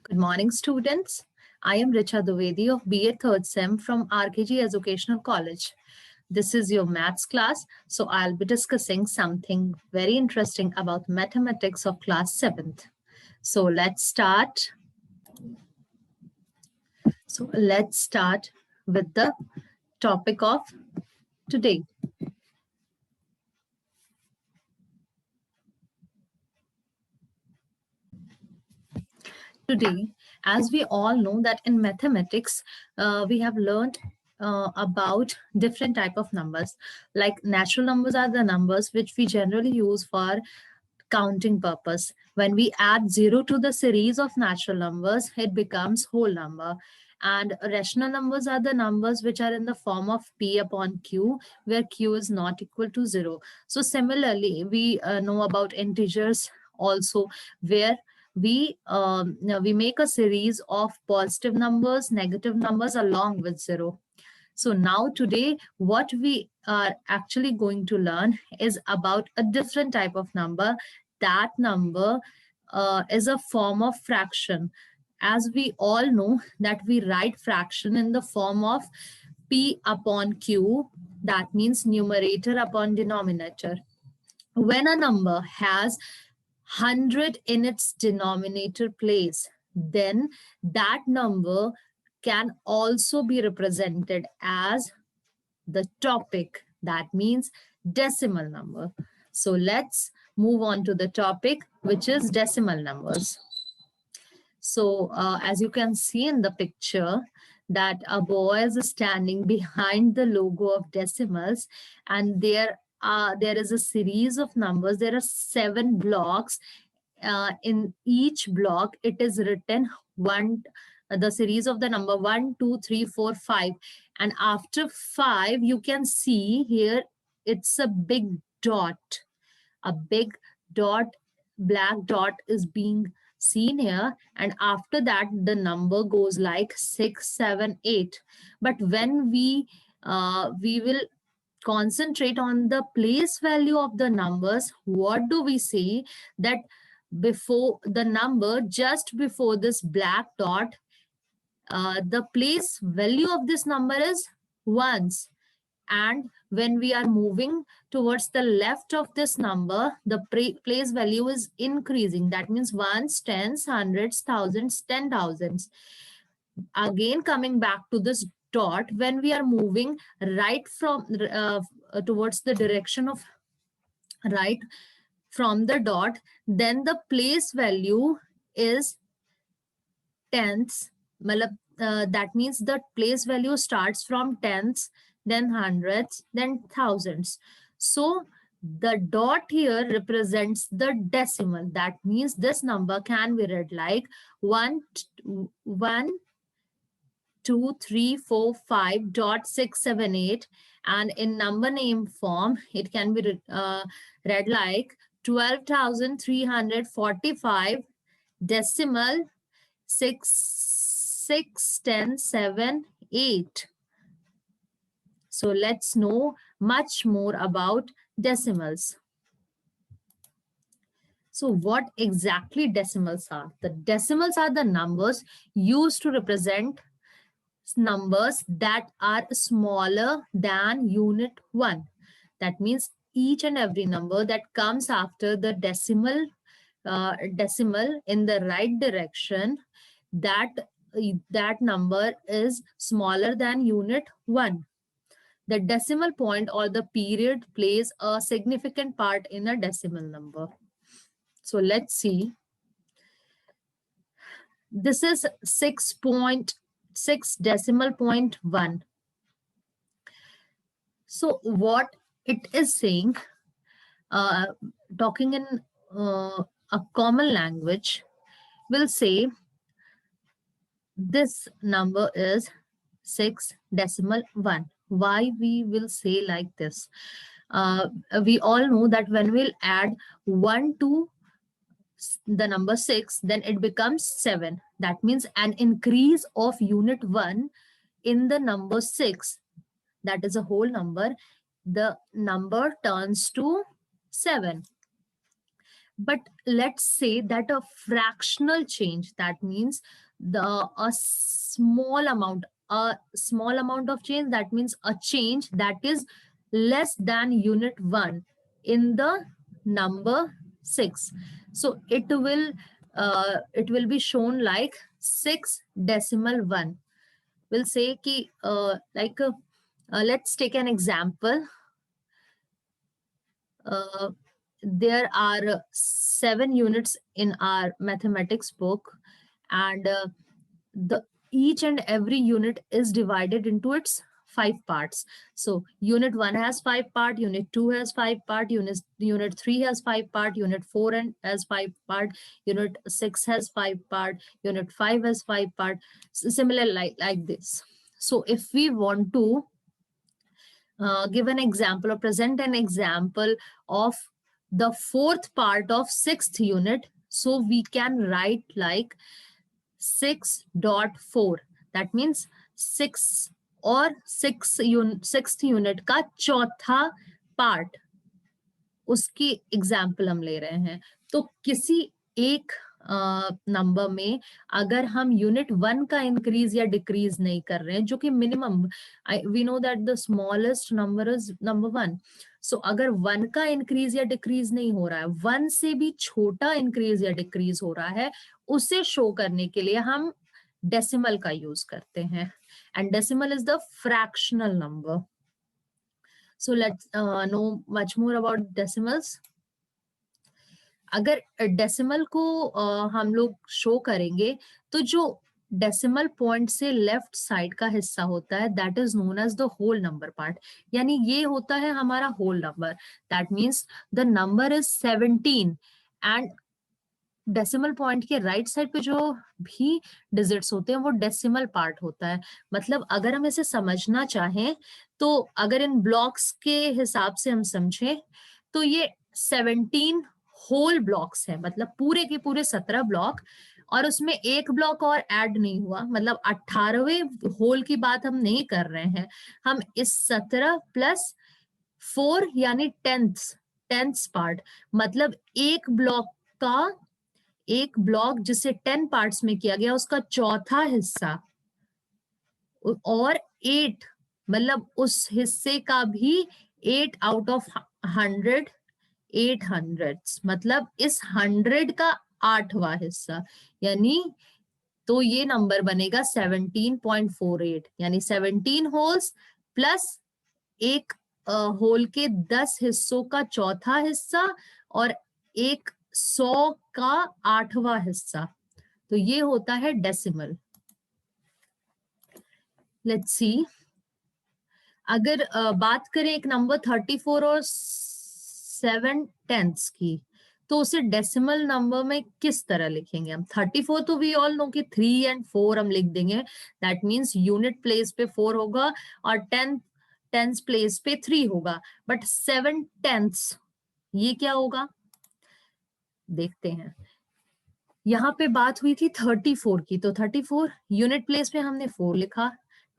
Good morning, students. I am Richa Duvedi of BA 3rd SEM from RKG Educational College. This is your maths class, so I'll be discussing something very interesting about mathematics of class 7th. So let's start. Let's start with the topic of today. Today, as we all know that in mathematics, we have learned about different type of numbers. Like natural numbers are the numbers which we generally use for counting purpose. When we add 0 to the series of natural numbers, it becomes whole number. And rational numbers are the numbers which are in the form of P upon Q, where Q is not equal to 0. So similarly, we know about integers also, where we make a series of positive numbers, negative numbers along with 0. So now today, what we are actually going to learn is about a different type of number. That number is a form of fraction. As we all know that we write fraction in the form of P upon Q, that means numerator upon denominator. When a number has 100 in its denominator place, then that number can also be represented as the topic. That means decimal number. So let's move on to the topic, which is decimal numbers. So as you can see in the picture, that a boy is standing behind the logo of decimals, and there is a series of numbers. There are 7 blocks. In each block, it is written the series of the number 1, 2, 3, 4, 5. And after 5, you can see here it's a big dot. A big dot, black dot is being seen here, and after that the number goes like 6, 7, 8. But when we will concentrate on the place value of the numbers, what do we see? That before the number, just before this black dot, the place value of this number is ones. And when we are moving towards the left of this number, the place value is increasing. That means ones, tens, hundreds, thousands, 10,000s. Again, coming back to this dot, when we are moving right from towards the direction of right from the dot, then the place value is tenths. That means the place value starts from tenths, then hundreds, then thousands. So the dot here represents the decimal. That means this number can be read like 1, 2, 3, 4, 5 dot 6, 7, 8. And in number name form, it can be read like 12,345 decimal 6, 6, 10, 7, 8. So let's know much more about decimals. So what exactly decimals are? The decimals are the numbers used to represent numbers that are smaller than unit 1. That means each and every number that comes after the decimal in the right direction, that number is smaller than unit 1. The decimal point or the period plays a significant part in a decimal number. So let's see. This is 6.6 decimal point 1. So what it is saying, talking in a common language, will say this number is 6 decimal 1. Why we will say like this? We all know that when we'll add 1 to the number 6, then it becomes 7. That means an increase of unit 1 in the number 6, that is a whole number, the number turns to 7. But let's say that a fractional change, that means a small amount of change, that means a change that is less than unit 1 in the number 6. So it will be shown like 6.1. We'll say ki let's take an example. There are 7 units in our mathematics book, and each and every unit is divided into its 5 parts. So unit 1 has 5 part, unit 2 has 5 part, unit 3 has 5 part, unit 4 has 5 part, unit 6 has 5 part, unit 5 has 5 part, similar like this. So if we want to give an example or present an example of the 4th part of 6th unit, so we can write like 6.4. that means 6 और 6th unit का चौथा part, उसकी example हम ले रहे हैं. तो किसी एक नंबर में अगर हम यूनिट 1 का इंक्रीज या डिक्रीज नहीं कर रहे हैं, जो कि minimum, we know that the smallest number is number 1. So अगर 1 का इंक्रीज या डिक्रीज नहीं हो रहा है, 1 से भी छोटा इंक्रीज या डिक्रीज हो रहा है, उसे शो करने के लिए हम डेसिमल का यूज करते हैं. And decimal is the fractional number. So let's know much more about decimals. अगर डेसिमल को हम लोग शो करेंगे, तो जो डेसिमल पॉइंट से लेफ्ट साइड का हिस्सा होता है, that is known as the whole number part. यानी ये होता है हमारा whole number. That means the number is 17 and decimal point के राइट साइड पे जो भी डिजिट्स होते हैं वो डेसिमल पार्ट होता है. मतलब अगर हम इसे समझना चाहें, तो अगर इन ब्लॉक्स के हिसाब से हम समझें, तो ये 17 होल ब्लॉक्स है, मतलब पूरे के पूरे 17 ब्लॉक, और उसमें एक ब्लॉक और ऐड नहीं हुआ, मतलब 18वें होल की बात हम नहीं कर रहे हैं. हम इस 17 प्लस 4 यानी 10th पार्ट, मतलब एक ब्लॉक जिसे 10 पार्ट्स में किया गया, उसका चौथा हिस्सा, और 8 मतलब उस हिस्से का भी 8 आउट ऑफ 100, 800, मतलब इस 100 का 8वां हिस्सा, यानी तो ये नंबर बनेगा 17.48. यानी 17 होल्स प्लस एक होल के 10 हिस्सों का चौथा हिस्सा और एक 100 का 8वां हिस्सा. तो ये होता है डेसिमल. लेट्स सी, अगर बात करें एक नंबर 34 और 7/10 की, तो उसे डेसिमल नंबर में किस तरह लिखेंगे हम? 34 तो वी ऑल नो कि 3 and 4 हम लिख देंगे. दैट मीन्स यूनिट प्लेस पे 4 होगा और 10th प्लेस पे 3 होगा. बट 7/10 ये क्या होगा, देखते हैं. यहाँ पे बात हुई थी 34 की, तो 34 यूनिट प्लेस पे हमने 4 लिखा,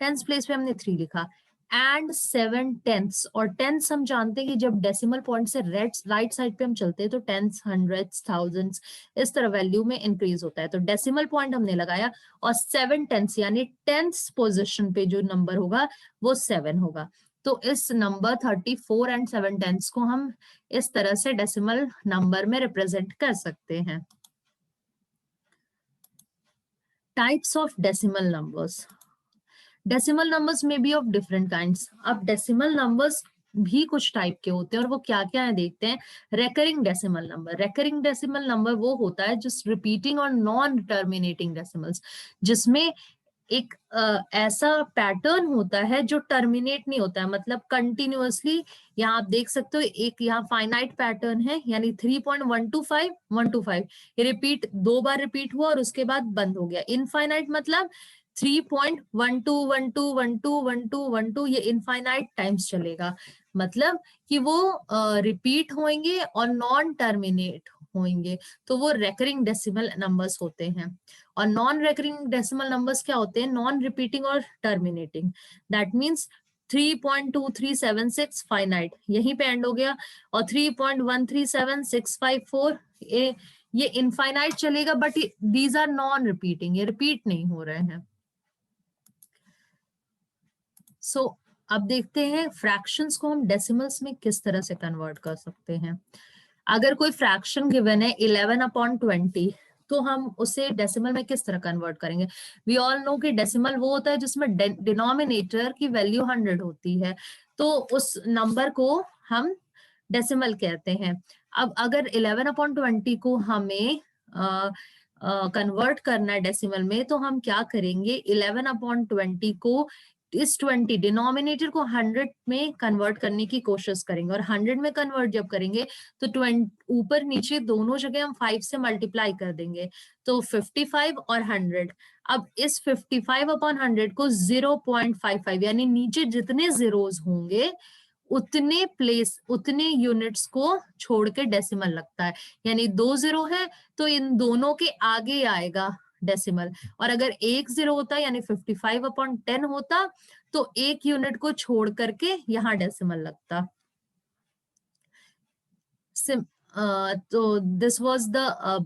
10th प्लेस पे हमने 3 लिखा, एंड 7/10. और 10 हम जानते हैं कि जब डेसिमल पॉइंट से राइट साइड पे हम चलते हैं, तो 10s, 100s, 1000s इस तरह वैल्यू में इंक्रीज होता है. तो डेसिमल पॉइंट हमने लगाया, और 7/10 यानी 10th पोजिशन पे जो नंबर होगा वो 7 होगा. तो इस नंबर 34 and 7/10 को हम इस तरह से डेसिमल नंबर में रिप्रेजेंट कर सकते हैं. Types of decimal numbers. Decimal numbers may be of different kinds. अब decimal numbers भी कुछ टाइप के होते हैं, और वो क्या क्या है देखते हैं. Recurring decimal number. Recurring decimal number वो होता है जिस रिपीटिंग और नॉन टर्मिनेटिंग डेसिमल्स, जिसमें एक ऐसा पैटर्न होता है जो टर्मिनेट नहीं होता है, मतलब कंटिन्यूअसली. यहाँ आप देख सकते हो एक यहाँ फाइनाइट पैटर्न है, यानी 3.125 125, ये रिपीट 2 बार रिपीट हुआ और उसके बाद बंद हो गया. इनफाइनाइट मतलब 3.12121212, ये इनफाइनाइट टाइम्स चलेगा, मतलब कि वो रिपीट होंगे और नॉन टर्मिनेट होंगे, तो वो रेकरिंग डेसिमल नंबर्स होते हैं. और नॉन रेकरिंग डेसिमल नंबर्स क्या होते हैं? नॉन रिपीटिंग और टर्मिनेटिंग. दैट मीन्स 3.2376 फाइनाइट, यहीं पे एंड हो गया, और 3.137654 ये इनफाइनाइट चलेगा, but these are non repeating, ये रिपीट नहीं हो रहे हैं। सो अब देखते हैं फ्रैक्शंस को हम डेसिमल्स में किस तरह से कन्वर्ट कर सकते हैं। अगर कोई फ्रैक्शन गिवन है 11/20, तो हम उसे डेसिमल में किस तरह कन्वर्ट करेंगे। वी ऑल नो कि डेसिमल वो होता है जिसमें डिनोमिनेटर की वैल्यू 100 होती है, तो उस नंबर को हम डेसिमल कहते हैं। अब अगर 11/20 को हमें कन्वर्ट करना है डेसिमल में, तो हम क्या करेंगे, 11/20 को इस 20 डिनोमिनेटर को 100 में कन्वर्ट करने की कोशिश करेंगे, और 100 में कन्वर्ट जब करेंगे तो 20 ऊपर नीचे दोनों जगह हम 5 से मल्टीप्लाई कर देंगे, तो 55 और 100। अब इस 55/100 को 0.55 यानी नीचे जितने जीरोस होंगे उतने यूनिट्स को छोड़ के डेसिमल लगता है, यानी 2 जीरो है तो इन दोनों के आगे आएगा डेसिमल, और अगर 1 जीरो होता यानी 55/10 होता तो 1 यूनिट को छोड़ करके यहाँ डेसिमल लगता। तो this was the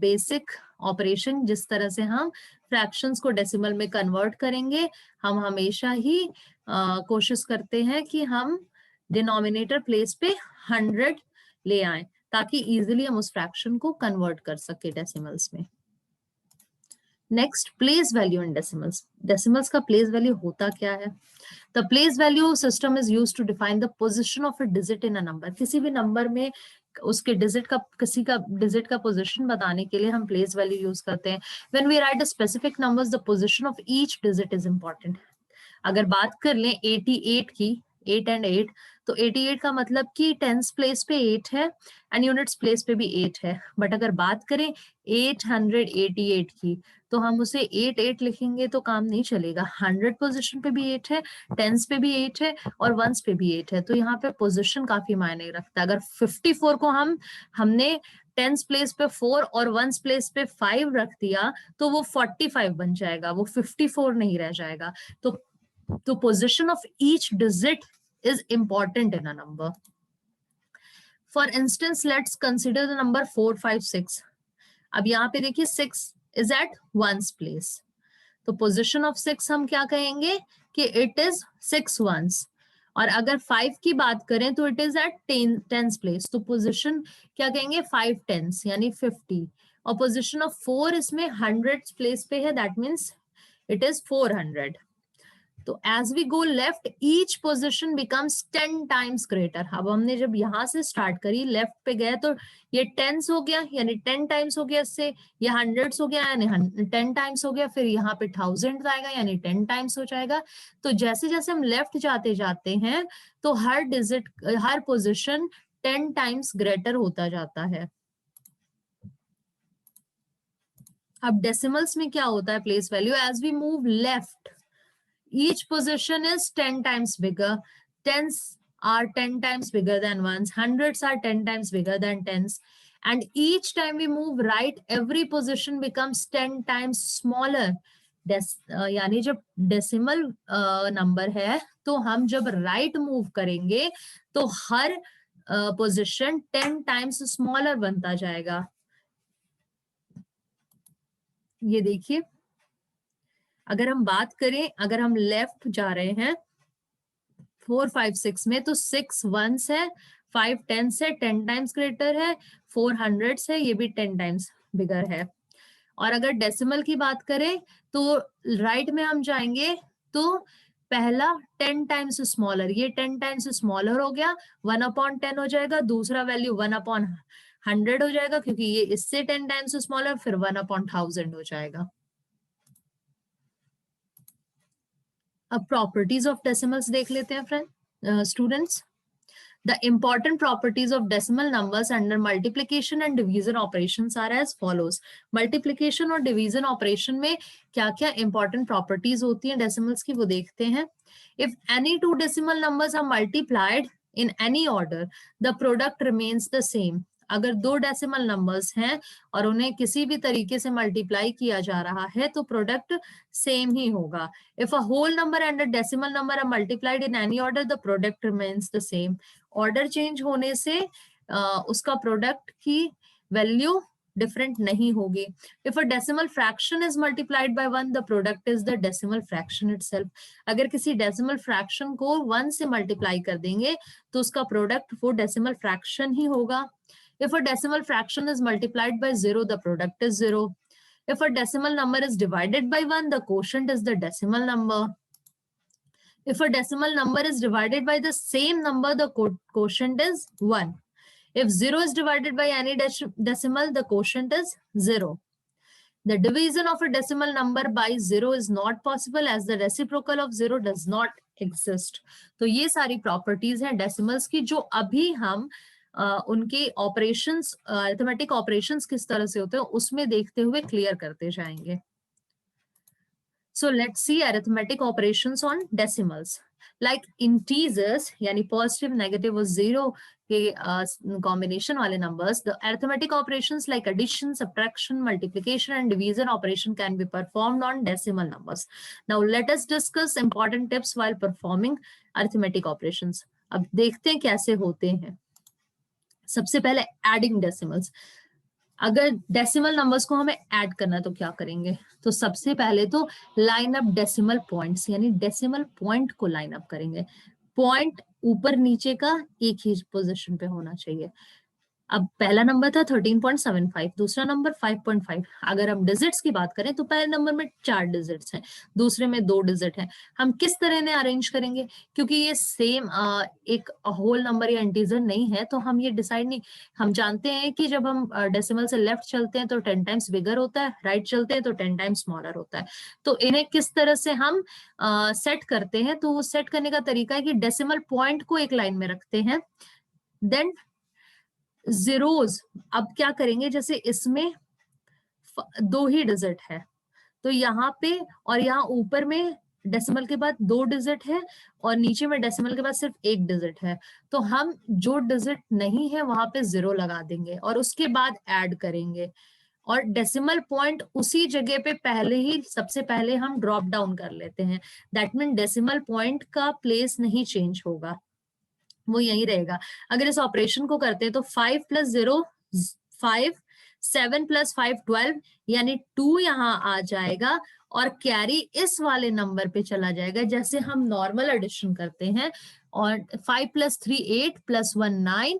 basic operation, जिस तरह से हम फ्रैक्शंस को डेसिमल में कन्वर्ट करेंगे। हम हमेशा ही कोशिश करते हैं कि हम डिनोमिनेटर प्लेस पे 100 ले आए, ताकि इजीली हम उस फ्रैक्शन को कन्वर्ट कर सके डेसिमल्स में। Next, place value in decimals. Decimals का प्लेस वैल्यू होता क्या है? The place value system is used to define the position of a digit in a number. किसी भी नंबर में उसके किसी का डिजिट का पोजीशन बताने के लिए हम प्लेस वैल्यू यूज करते हैं। When we write a specific numbers, the position of each digit is important. अगर बात कर लें 88 की, 8 and 8, तो 88 का मतलब कि टेंस प्लेस पे 8 है एंड यूनिट्स प्लेस पे भी 8 है। बट अगर बात करें 888 की, तो हम उसे 8 लिखेंगे तो काम नहीं चलेगा। 100 पोजीशन पे भी 8 है, टेंस पे भी 8 है और वंस पे भी 8 है, तो यहाँ पे पोजीशन काफी मायने रखता है। अगर 54 को हमने टेंस प्लेस पे 4 और वंस प्लेस पे 5 रख दिया, तो वो 45 बन जाएगा, वो 54 नहीं रह जाएगा। तो position of each digit is important in a number. For instance, let's consider the number 456. अब यहाँ पे देखिए 6 is at ones place. तो position of 6 हम क्या कहेंगे कि it is 6 ones. और अगर 5 की बात करें तो it is at tens place. तो position क्या कहेंगे 5 tens यानी 50. और position of 4 इसमें 100 place पे है, that means it is 400. तो as we go left, each position becomes 10 times greater. अब हमने जब यहाँ से स्टार्ट करी, लेफ्ट पे गए तो ये टेंस हो गया यानी 10 टाइम्स हो गया, इससे ये हंड्रेड्स हो गया यानी 10 टाइम्स हो गया, फिर यहाँ पे थाउजेंड आएगा यानी 10 टाइम्स हो जाएगा। तो जैसे जैसे हम लेफ्ट जाते जाते हैं तो हर पोजिशन 10 टाइम्स ग्रेटर होता जाता है। अब डेसिमल्स में क्या होता है place value, as we move left each position is 10 times bigger. Tens are 10 times bigger than ones. Hundreds are 10 times bigger than tens. And each time we move right, every position becomes 10 times smaller. यानी जब decimal number है तो हम जब right move करेंगे तो हर position 10 times smaller बनता जाएगा। ये देखिए, अगर हम बात करें, अगर हम लेफ्ट जा रहे हैं 4 5 6 में, तो 6 वंस है, 5 टेंस है, 10 टाइम्स ग्रेटर है, 4 हंड्रेड्स है, ये भी 10 टाइम्स बिगर है। और अगर डेसिमल की बात करें तो राइट में हम जाएंगे तो पहला 10 टाइम्स स्मॉलर, ये 10 टाइम्स स्मॉलर हो गया, 1/10 हो जाएगा। दूसरा वैल्यू 1/100 हो जाएगा क्योंकि ये इससे 10 टाइम्स स्मॉलर, फिर 1/1000 हो जाएगा। अब प्रॉपर्टीज ऑफ डेसिमल्स देख लेते हैं friend students. The important properties of decimal numbers under multiplication and division operations are as follows. Multiplication और division operation में क्या क्या important properties होती हैं decimals की, वो देखते हैं। If any two decimal numbers are multiplied in any order, the product remains the same. अगर दो डेसिमल नंबर्स हैं और उन्हें किसी भी तरीके से मल्टीप्लाई किया जा रहा है तो प्रोडक्ट सेम ही होगा. If a whole number and a decimal number are multiplied in any order the product remains the same. Order change होने से उसका प्रोडक्ट की वैल्यू डिफरेंट नहीं होगी. If a decimal fraction is multiplied by 1 the product is the decimal fraction itself. अगर किसी decimal fraction को 1 से मल्टीप्लाई कर देंगे तो उसका प्रोडक्ट वो डेसिमल फ्रैक्शन ही होगा. If a decimal fraction is multiplied by 0, the product is 0. If a decimal number is divided by 1, the quotient is the decimal number. If a decimal number is divided by the same number, the quotient is 1. If 0 is divided by any decimal, the quotient is 0. The division of a decimal number by 0 is not possible as the reciprocal of 0 does not exist. तो ये सारी properties हैं decimals की जो अभी हम उनके operations arithmetic operations किस तरह से होते हैं उसमें देखते हुए क्लियर करते जाएंगे. So let's see arithmetic operations on decimals. Like integers यानी positive, negative और zero के combination वाले numbers, the arithmetic operations like addition, subtraction, multiplication and division operation can be performed on decimal numbers. Now let us discuss important tips while performing arithmetic operations. अब देखते हैं कैसे होते हैं. सबसे पहले adding decimals. अगर डेसिमल नंबर्स को हमें ऐड करना है तो क्या करेंगे. तो सबसे पहले तो लाइन अप डेसिमल पॉइंट्स यानी डेसिमल पॉइंट को लाइन अप करेंगे. पॉइंट ऊपर नीचे का एक ही पोजीशन पे होना चाहिए. अब पहला नंबर था 13.75, दूसरा नंबर 5.5. अगर हम डिजिट्स की बात करें तो पहले नंबर में 4 डिजिट्स हैं, दूसरे में 2 डिजिट हैं. हम किस तरह ने अरेंज करेंगे क्योंकि ये सेम एक होल नंबर या इंटीजर नहीं है तो हम ये डिसाइड नहीं. हम जानते हैं कि जब हम डेसिमल से लेफ्ट चलते हैं तो 10 टाइम्स बिगर होता है, राइट चलते हैं तो 10 टाइम्स स्मॉलर होता है. तो इन्हें किस तरह से हम सेट करते हैं तो वो सेट करने का तरीका है कि डेसिमल पॉइंट को एक लाइन में रखते हैं. देन जीरोज अब क्या करेंगे, जैसे इसमें 2 ही डिजिट है तो यहाँ पे और यहाँ ऊपर में डेसिमल के बाद 2 डिजिट है और नीचे में डेसिमल के बाद सिर्फ 1 डिजिट है. तो हम जो डिजिट नहीं है वहां पे 0 लगा देंगे और उसके बाद ऐड करेंगे और डेसिमल पॉइंट उसी जगह पे पहले ही सबसे पहले हम ड्रॉप डाउन कर लेते हैं. दैट मीन डेसिमल पॉइंट का प्लेस नहीं चेंज होगा, वो यही रहेगा. अगर इस ऑपरेशन को करते हैं तो 5 + 0 5, 7 + 5 12 यानी 2 यहाँ आ जाएगा और कैरी इस वाले नंबर पे चला जाएगा जैसे हम नॉर्मल एडिशन करते हैं. और 5 + 3 8 + 1 9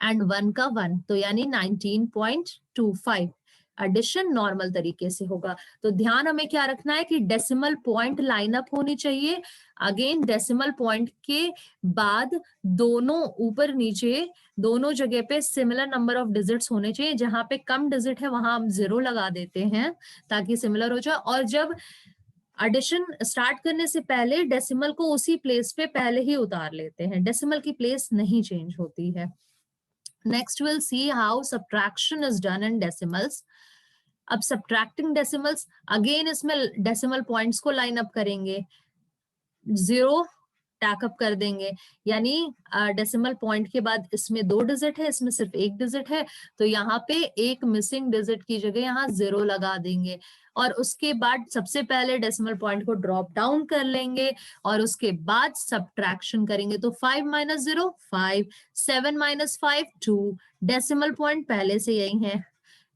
एंड 1 का 1 तो यानी 19.25. एडिशन नॉर्मल तरीके से होगा. तो ध्यान हमें क्या रखना है कि डेसिमल पॉइंट लाइन अप होनी चाहिए. अगेन डेसिमल पॉइंट के बाद दोनों ऊपर नीचे दोनों जगह पे सिमिलर नंबर ऑफ डिजिट्स होने चाहिए. जहां पे कम डिजिट है वहां हम 0 लगा देते हैं ताकि सिमिलर हो जाए. और जब एडिशन स्टार्ट करने से पहले डेसिमल को उसी प्लेस पे पहले ही उतार लेते हैं, डेसिमल की प्लेस नहीं चेंज होती है. Next we'll see how subtraction is done in decimals. अब subtracting decimals again इसमें decimal points को line up करेंगे, 0 टैक अप कर देंगे यानी डेसिमल पॉइंट के बाद इसमें 2 डिजिट है, इसमें सिर्फ 1 डिजिट है तो यहाँ पे एक मिसिंग डिजिट की जगह यहाँ 0 लगा देंगे और उसके बाद सबसे पहले डेसिमल पॉइंट को ड्रॉप डाउन कर लेंगे और उसके बाद सब्ट्रैक्शन करेंगे. तो 5 - 0 5, 7 - 5 2, डेसिमल पॉइंट पहले से यही है.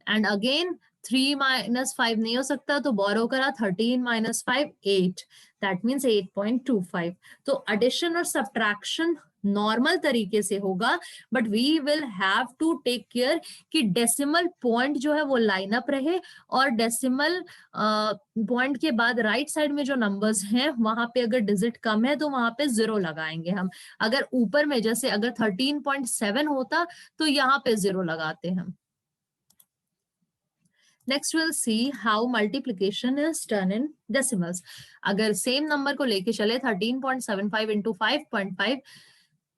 एंड अगेन 3 - 5 नहीं हो सकता तो बोरो करा 13 - 5 8, दैट मीन्स 8.25. तो एडिशन और सब्ट्रैक्शन नॉर्मल तरीके से होगा but we will have to take care कि डेसिमल पॉइंट जो है वो लाइन अप रहे और डेसिमल पॉइंट के बाद राइट साइड में जो नंबर्स हैं वहां पे अगर डिजिट कम है तो वहां पे 0 लगाएंगे हम. अगर ऊपर में जैसे अगर 13.7 होता तो यहाँ पे 0 लगाते हम. Next we'll see how multiplication is done in decimals. अगर सेम नंबर को लेके चले 13.75 into 5.5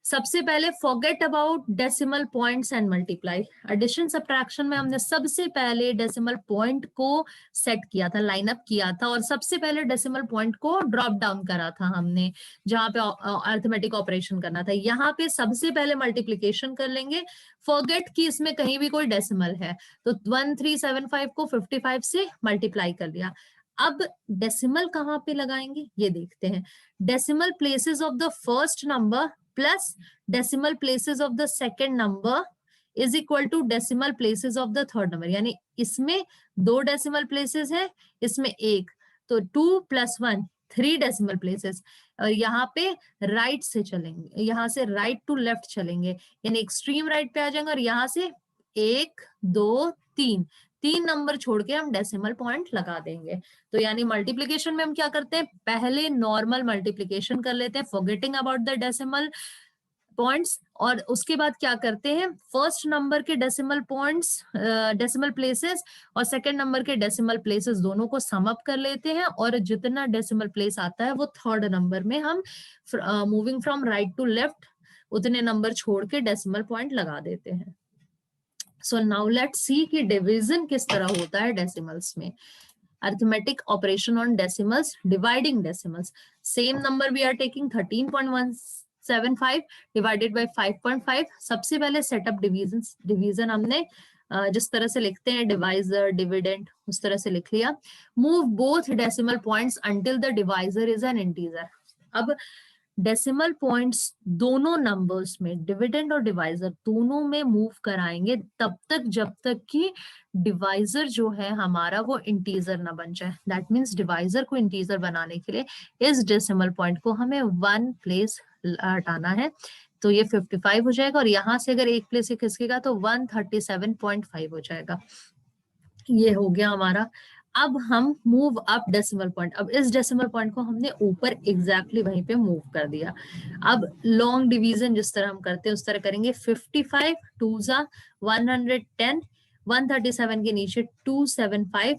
सबसे पहले forget about decimal points and multiply. Addition subtraction में हमने सबसे पहले डेसिमल पॉइंट को सेट किया था, लाइन अप किया था, और सबसे पहले डेसिमल पॉइंट को ड्रॉप डाउन करा था हमने, जहां पे अरिथमेटिक ऑपरेशन करना था। यहाँ पे सबसे पहले मल्टीप्लीकेशन कर लेंगे, फॉरगेट कि इसमें कहीं भी कोई डेसिमल है, तो 1375 को 55 से मल्टीप्लाई कर लिया। अब डेसिमल कहाँ पे लगाएंगे ये देखते हैं। Decimal places of the first number plus decimal places of the second number is equal to decimal places of the third number. यानी इसमें 2 डेसिमल प्लेसेस है, इसमें 1, तो 2 + 1 3 डेसिमल प्लेसेस। और यहाँ पे राइट से चलेंगे, यहाँ से राइट टू लेफ्ट चलेंगे, यानी एक्सट्रीम राइट पे आ जाएंगे, और यहाँ से 1 2 3 नंबर छोड़ के हम डेसिमल पॉइंट लगा देंगे। तो यानी मल्टीप्लिकेशन में हम क्या करते हैं, पहले नॉर्मल मल्टीप्लिकेशन कर लेते हैं, forgetting about the decimal points, और उसके बाद क्या करते हैं, फर्स्ट नंबर के डेसिमल पॉइंट्स, डेसिमल प्लेसेस, और सेकंड नंबर के डेसिमल प्लेसेस दोनों को सम अप कर लेते हैं, और जितना डेसिमल प्लेस आता है वो थर्ड नंबर में हम moving from right to left उतने नंबर छोड़ के डेसिमल पॉइंट लगा देते हैं। सो नाउ लेट्स सी कि डिवीजन किस तरह होता है डेसिमल्स में। Arithmetic operation on decimals, dividing decimals. Same number we are taking 13.175 divided by 5.5. सबसे पहले सेटअप डिवीजन हमने जिस तरह से लिखते हैं डिवाइजर डिविडेंड उस तरह से लिख लिया। Move both decimal points until the divisor is an integer. अब डेसिमल पॉइंट्स दोनों नंबर्स में, डिविडेंड और डिवाइजर दोनों में मूव कराएंगे तब तक जब तक कि डिवाइजर जो है हमारा वो इंटीजर ना बन जाए। दैट मीन्स डिवाइजर को इंटीजर बनाने के लिए इस डेसिमल पॉइंट को हमें 1 प्लेस हटाना है, तो ये 55 हो जाएगा, और यहाँ से अगर 1 प्लेस खिसकेगा तो 137.5 हो जाएगा। ये हो गया हमारा। अब हम मूव अप डेसिमल पॉइंट, अब इस डेसिमल पॉइंट को हमने ऊपर एग्जैक्टली वहीं पे मूव कर दिया। अब लॉन्ग डिवीजन जिस तरह हम करते हैं उस तरह करेंगे। 55 2 * 110, 137 के नीचे 275,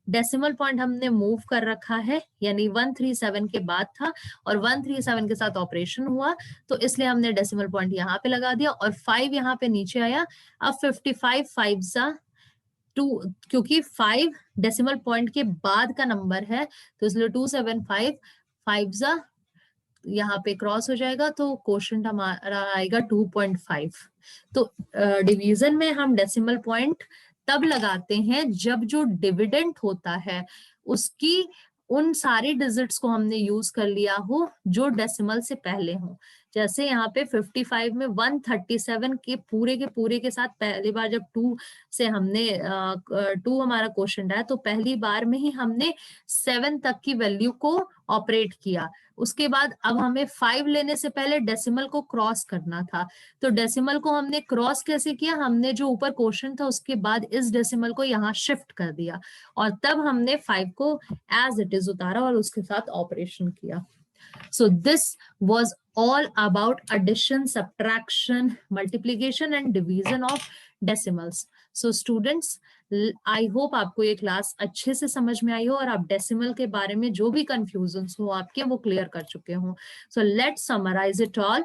डेसिमल पॉइंट हमने मूव कर रखा है, यानी 137 के बाद था और 137 के साथ ऑपरेशन हुआ, तो इसलिए हमने डेसिमल पॉइंट यहाँ पे लगा दिया, और 5 यहाँ पे नीचे आया। अब 55 5 * 2, क्योंकि 5 डेसिमल पॉइंट के बाद का नंबर है तो इसलिए 275 5 यहाँ पे क्रॉस हो जाएगा, तो क्वोशंट हमारा आएगा 2.5। तो डिवीजन में हम डेसिमल पॉइंट तब लगाते हैं जब जो डिविडेंड होता है उसकी उन सारे डिजिट्स को हमने यूज कर लिया हो जो डेसिमल से पहले हो। जैसे यहाँ पे 55 में 137 के पूरे के साथ पहली बार जब 2 से हमने 2 हमारा क्वोशंट आया, तो पहली बार में ही हमने 7 तक की वैल्यू को ऑपरेट किया। उसके बाद अब हमें 5 लेने से पहले डेसिमल को क्रॉस करना था, तो डेसिमल को हमने क्रॉस कैसे किया, हमने जो ऊपर क्वोशंट था उसके बाद इस डेसिमल को यहाँ शिफ्ट कर दिया, और तब हमने 5 को एज इट इज उतारा और उसके साथ ऑपरेशन किया। So this was all about addition, subtraction, multiplication and division of decimals. So students, I hope आपको ये क्लास अच्छे से समझ में आई हो और आप डेसिमल के बारे में जो भी कंफ्यूजन हो आपके वो क्लियर कर चुके हो। So let's summarize it all.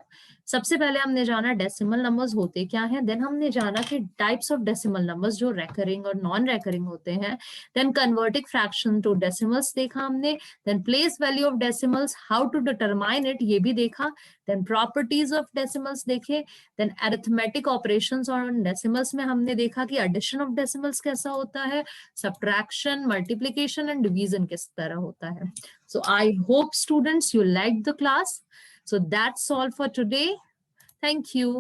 सबसे पहले हमने जाना डेसिमल नंबर्स होते क्या हैं, देन हमने जाना कि टाइप्स ऑफ डेसिमल नंबर्स जो रेकरिंग और नॉन रेकरिंग होते हैं, then converting fraction to decimals देखा हमने, then place value of decimals, how to determine it ये भी देखा, देन प्रॉपर्टीज ऑफ डेसिमल्स देखे, then arithmetic operations on decimals में हमने देखा कि एडिशन ऑफ डेसिमल्स कैसा होता है, सब्ट्रैक्शन, मल्टीप्लिकेशन एंड डिवीजन किस तरह होता है। So I hope students you liked the class. So that's all for today. Thank you.